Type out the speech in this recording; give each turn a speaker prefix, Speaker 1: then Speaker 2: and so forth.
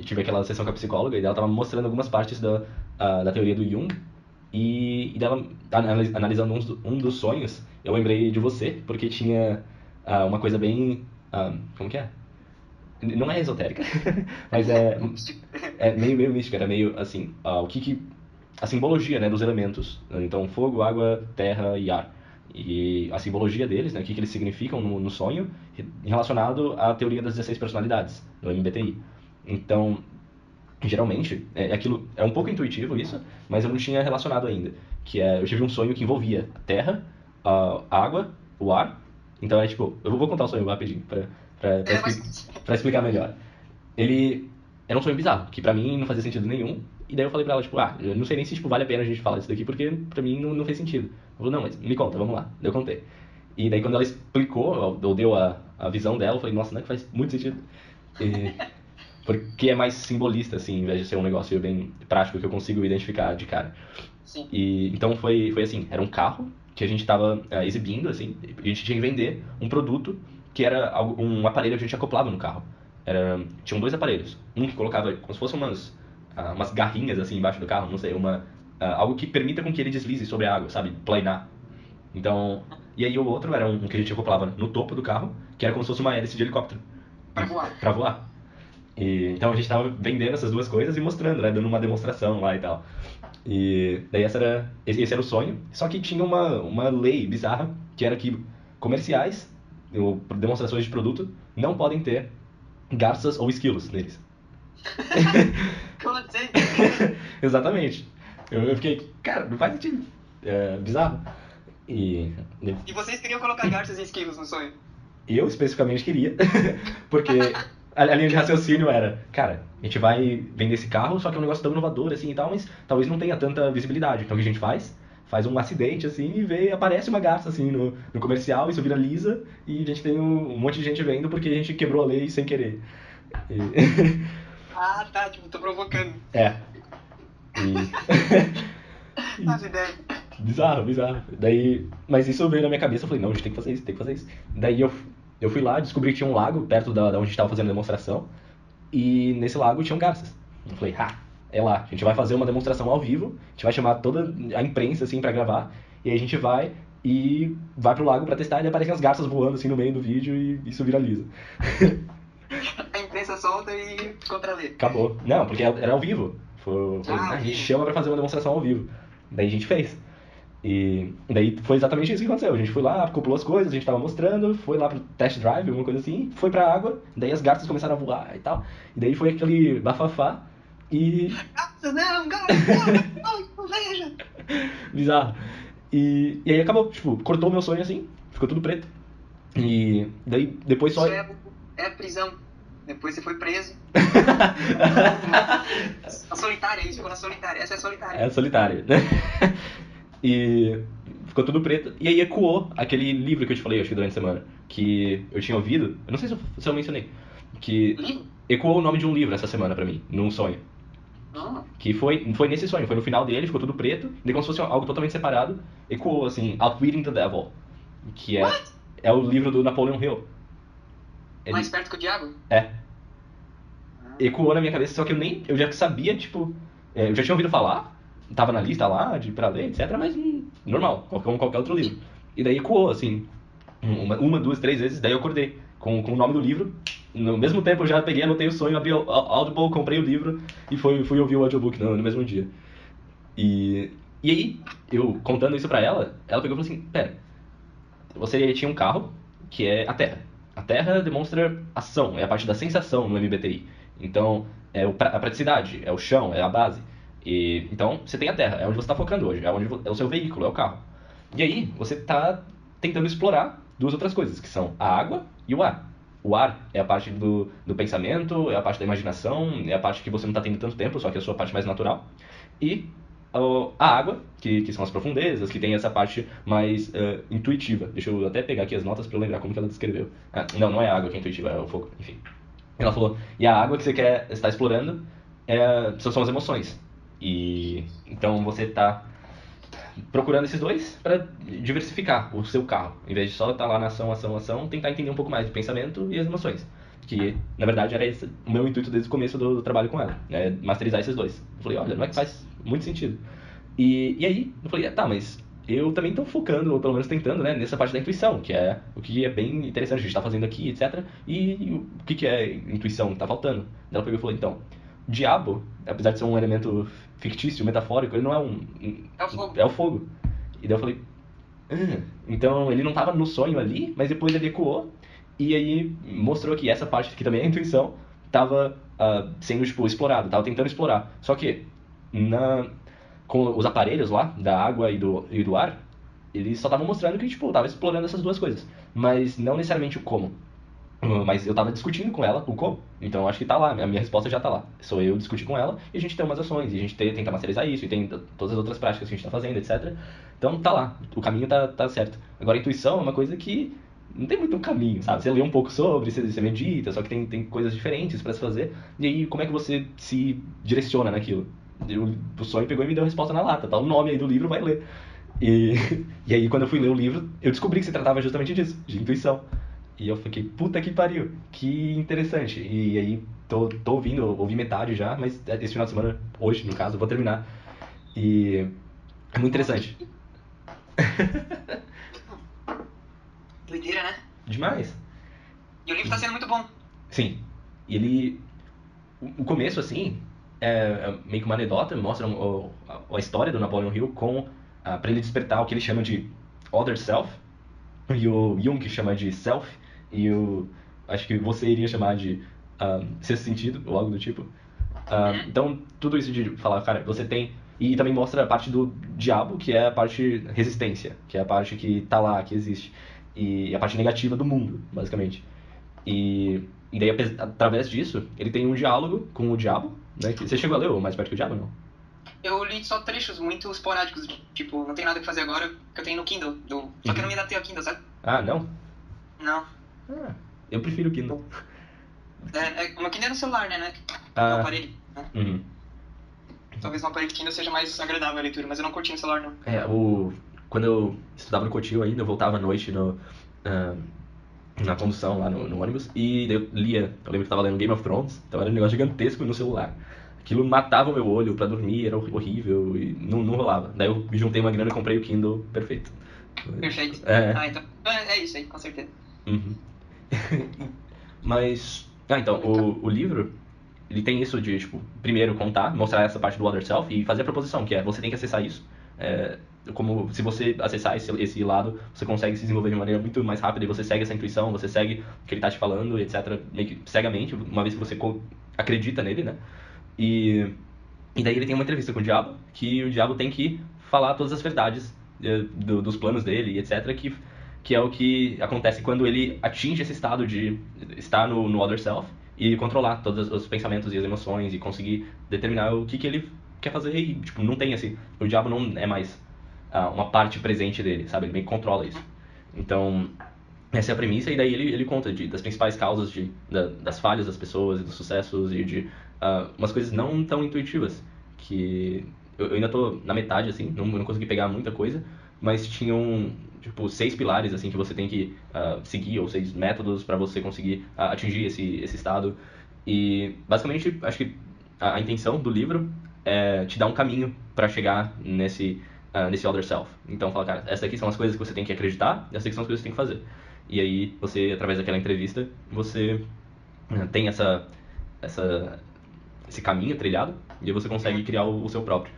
Speaker 1: tive aquela sessão com a psicóloga e ela tava me mostrando algumas partes da teoria do Jung. E dela, analisando um dos sonhos, eu lembrei de você, porque tinha uma coisa bem. Como que é? Não é esotérica, mas é meio mística, era meio assim, a simbologia, né, dos elementos, né? Então fogo, água, terra e ar. E a simbologia deles, né, o que eles significam no sonho, relacionado à teoria das 16 personalidades, do MBTI. Então, geralmente, aquilo é um pouco intuitivo isso, mas eu não tinha relacionado ainda. Eu tive um sonho que envolvia a terra, a água, o ar. Então é tipo, eu vou contar o sonho rapidinho pra explicar melhor. Ele era um sonho bizarro, que pra mim não fazia sentido nenhum. E daí eu falei pra ela, tipo, eu não sei nem se tipo, vale a pena a gente falar isso daqui, porque pra mim não fez sentido. Ela falou, não, mas me conta, vamos lá. Daí eu contei. E daí quando ela explicou, ou deu a visão dela, eu falei, nossa, não é que faz muito sentido. E, porque é mais simbolista, assim, em vez de ser um negócio bem prático que eu consigo identificar de cara.
Speaker 2: Sim.
Speaker 1: E então foi assim, era um carro que a gente estava exibindo, assim, a gente tinha que vender um produto que era um aparelho que a gente acoplava no carro. Tinham dois aparelhos, um que colocava como se fossem umas garrinhas assim embaixo do carro, não sei, algo que permita com que ele deslize sobre a água, sabe, planar. Então, e aí o outro era um que a gente acoplava no topo do carro, que era como se fosse uma hélice de helicóptero.
Speaker 2: Pra voar.
Speaker 1: Pra voar. Então a gente tava vendendo essas duas coisas e mostrando, né? Dando uma demonstração lá e tal. E daí esse era o sonho. Só que tinha uma lei bizarra, que era que comerciais, ou demonstrações de produto, não podem ter garças ou esquilos neles.
Speaker 2: Como assim?
Speaker 1: Exatamente. Eu fiquei, cara, não faz sentido. É bizarro. E
Speaker 2: E vocês queriam colocar garças e esquilos no sonho?
Speaker 1: eu especificamente queria, porque a linha de raciocínio era, cara, a gente vai vender esse carro, só que é um negócio tão inovador assim e tal, mas talvez não tenha tanta visibilidade. Então o que a gente faz? Faz um acidente assim e aparece uma garça assim no comercial, isso viraliza e a gente tem um monte de gente vendo porque a gente quebrou a lei sem querer. E-
Speaker 2: Ah, tá, tipo, tô provocando.
Speaker 1: É. E...
Speaker 2: Faz ideia.
Speaker 1: Bizarro, bizarro. Daí, mas isso veio na minha cabeça, eu falei, não, a gente tem que fazer isso, tem que fazer isso. Daí eu fui lá, descobri que tinha um lago perto da onde a gente estava fazendo a demonstração, e nesse lago tinham garças. Eu falei, é lá, a gente vai fazer uma demonstração ao vivo, a gente vai chamar toda a imprensa, assim, pra gravar, e aí a gente vai pro lago pra testar, e aparecem as garças voando, assim, no meio do vídeo, e isso viraliza.
Speaker 2: A imprensa solta e contra a lei.
Speaker 1: Acabou. Não, porque era ao vivo.
Speaker 2: Ah,
Speaker 1: a gente
Speaker 2: ao vivo.
Speaker 1: chama pra fazer uma demonstração ao vivo. Daí a gente fez. E daí foi exatamente isso que aconteceu. A gente foi lá, acoplou as coisas, a gente tava mostrando, foi lá pro test drive, alguma coisa assim, foi pra água, daí as garças começaram a voar e tal. E daí foi aquele bafafá e
Speaker 2: Garça, não, garça, não, veja.
Speaker 1: bizarro. E aí acabou, tipo, cortou o meu sonho assim, ficou tudo preto. E daí depois só.
Speaker 2: Isso é a prisão. Depois você foi preso. A solitária, isso ficou na solitária. Essa é a solitária.
Speaker 1: É solitário, né? E ficou tudo preto. E aí ecoou aquele livro que eu te falei, acho que durante a semana, que eu tinha ouvido. Eu não sei se eu mencionei. Que
Speaker 2: Livro?
Speaker 1: ecoou o nome de um livro essa semana pra mim, num sonho.
Speaker 2: Ah,
Speaker 1: Que foi nesse sonho, foi no final dele, ficou tudo preto, e daí como se fosse algo totalmente separado, ecoou assim, Outwitting the Devil, que
Speaker 2: What?
Speaker 1: é o livro do Napoleon Hill.
Speaker 2: mais perto que o diabo?
Speaker 1: É, ecoou na minha cabeça, só que eu já sabia, tipo, eu já tinha ouvido falar, tava na lista lá de pra ler, etc, mas normal, como qualquer outro livro. E daí ecoou, assim, uma, duas, três vezes, daí eu acordei com o nome do livro. No mesmo tempo eu já peguei, anotei o sonho, abri o Audible, comprei o livro e fui ouvir o audiobook no mesmo dia. E aí, eu contando isso pra ela pegou e falou assim, pera, você tinha um carro que é a Terra. A Terra demonstra ação, é a parte da sensação no MBTI. Então, a praticidade, é o chão, é a base. Então, você tem a Terra, é onde você está focando hoje, é o seu veículo, é o carro. E aí, você está tentando explorar duas outras coisas, que são a água e o ar. O ar é a parte do pensamento, é a parte da imaginação, é a parte que você não está tendo tanto tempo, só que é a sua parte mais natural. E a água, que são as profundezas, que tem essa parte mais intuitiva. Deixa eu até pegar aqui as notas para eu lembrar como que ela descreveu. Não é a água que é intuitiva, é o fogo, enfim. Ela falou, e a água que você quer estar explorando são as emoções. E então você está procurando esses dois para diversificar o seu carro. Em vez de só estar lá na ação, tentar entender um pouco mais do pensamento e as emoções. Que, na verdade, era esse o meu intuito desde o começo do trabalho com ela, né? Masterizar esses dois. Eu falei, olha, não é que faz muito sentido. E aí, eu falei, tá, mas eu também tô focando, ou pelo menos tentando, né, nessa parte da intuição, que é o que é bem interessante a gente tá fazendo aqui, etc. E o que é intuição que tá faltando? Ela pegou e falou, então, o diabo, apesar de ser um elemento fictício, metafórico, ele não é
Speaker 2: É o fogo.
Speaker 1: é o fogo. E daí eu falei, então ele não estava no sonho ali, mas depois ele ecoou e aí mostrou que essa parte que também é a intuição estava sendo tipo explorada, estava tentando explorar. Só que com os aparelhos lá da água e do ar, eles só estavam mostrando que tipo tava explorando essas duas coisas, mas não necessariamente o como. Mas eu tava discutindo com ela o como. Então acho que tá lá, a minha resposta já tá lá. Sou eu discutir com ela e a gente tem umas ações, e a gente tenta masterizar isso, e tem todas as outras práticas que a gente tá fazendo, etc. Então tá lá, o caminho tá certo. Agora a intuição é uma coisa que não tem muito um caminho, sabe? Você lê um pouco sobre, você medita, só que tem coisas diferentes pra se fazer. E aí como é que você se direciona naquilo? O sonho pegou e me deu a resposta na lata, tá o nome aí do livro, vai ler. E, e aí quando eu fui ler o livro, eu descobri que se tratava justamente disso, de intuição. E eu fiquei, puta que pariu, que interessante. E aí, tô ouvindo, ouvi metade já, mas esse final de semana, hoje no caso, eu vou terminar. E é muito interessante.
Speaker 2: Doideira, né?
Speaker 1: Demais.
Speaker 2: E o livro tá sendo muito bom.
Speaker 1: Sim. E ele. O começo, assim, é meio que uma anedota, mostra a história do Napoleon Hill pra ele despertar o que ele chama de Other Self, e o Jung chama de Self, e acho que você iria chamar de sexto sentido, ou algo do tipo. Então, tudo isso de falar, cara, você tem. E também mostra a parte do diabo, que é a parte resistência, que é a parte que tá lá, que existe. E a parte negativa do mundo, basicamente. E daí, através disso, ele tem um diálogo com o diabo, né? Você chegou a ler o Mais Perto que o Diabo, não?
Speaker 2: Eu li só trechos muito esporádicos, tipo, não tem nada que fazer agora, que eu tenho no Kindle. Só que eu não me adaptei ao Kindle, sabe?
Speaker 1: Ah, não?
Speaker 2: Não.
Speaker 1: Ah, eu prefiro o Kindle.
Speaker 2: O meu Kindle é no celular, né? É
Speaker 1: Ah.
Speaker 2: o aparelho. Né?
Speaker 1: Uhum.
Speaker 2: Talvez no aparelho Kindle seja mais agradável a leitura, mas eu não curti no celular, não.
Speaker 1: Quando eu estudava no Cotil ainda, eu voltava à noite na condução lá no ônibus, e daí eu lia, eu lembro que eu tava lendo Game of Thrones, então era um negócio gigantesco no celular. Aquilo matava o meu olho pra dormir, era horrível, e não rolava. Daí eu me juntei uma grana e comprei o Kindle, perfeito.
Speaker 2: Perfeito.
Speaker 1: É.
Speaker 2: Ah, então é isso aí, com certeza.
Speaker 1: Uhum. Mas, então, o livro, ele tem isso de, tipo, primeiro contar, mostrar essa parte do Other Self e fazer a proposição, que é, você tem que acessar isso. Como se você acessar esse lado, você consegue se desenvolver de maneira muito mais rápida e você segue essa intuição, você segue o que ele tá te falando, etc, meio que cegamente, uma vez que você acredita nele, né? E daí ele tem uma entrevista com o diabo, que o diabo tem que falar todas as verdades dos planos dele, etc, que é o que acontece quando ele atinge esse estado de estar no Other Self e controlar todos os pensamentos e as emoções e conseguir determinar o que ele quer fazer e, tipo, não tem esse... O diabo não é mais uma parte presente dele, sabe? Ele meio que controla isso. Então, essa é a premissa, e daí ele conta das principais causas das falhas das pessoas e dos sucessos e de umas coisas não tão intuitivas, que eu ainda tô na metade, assim, não consegui pegar muita coisa, mas tinham, tipo, 6 pilares, assim, que você tem que seguir, ou 6 métodos para você conseguir atingir esse estado. E, basicamente, acho que a intenção do livro é te dar um caminho para chegar nesse Other Self. Então, fala, cara, essas aqui são as coisas que você tem que acreditar, e essas aqui são as coisas que você tem que fazer. E aí, você, através daquela entrevista, você tem esse caminho trilhado, e aí você consegue criar o seu próprio.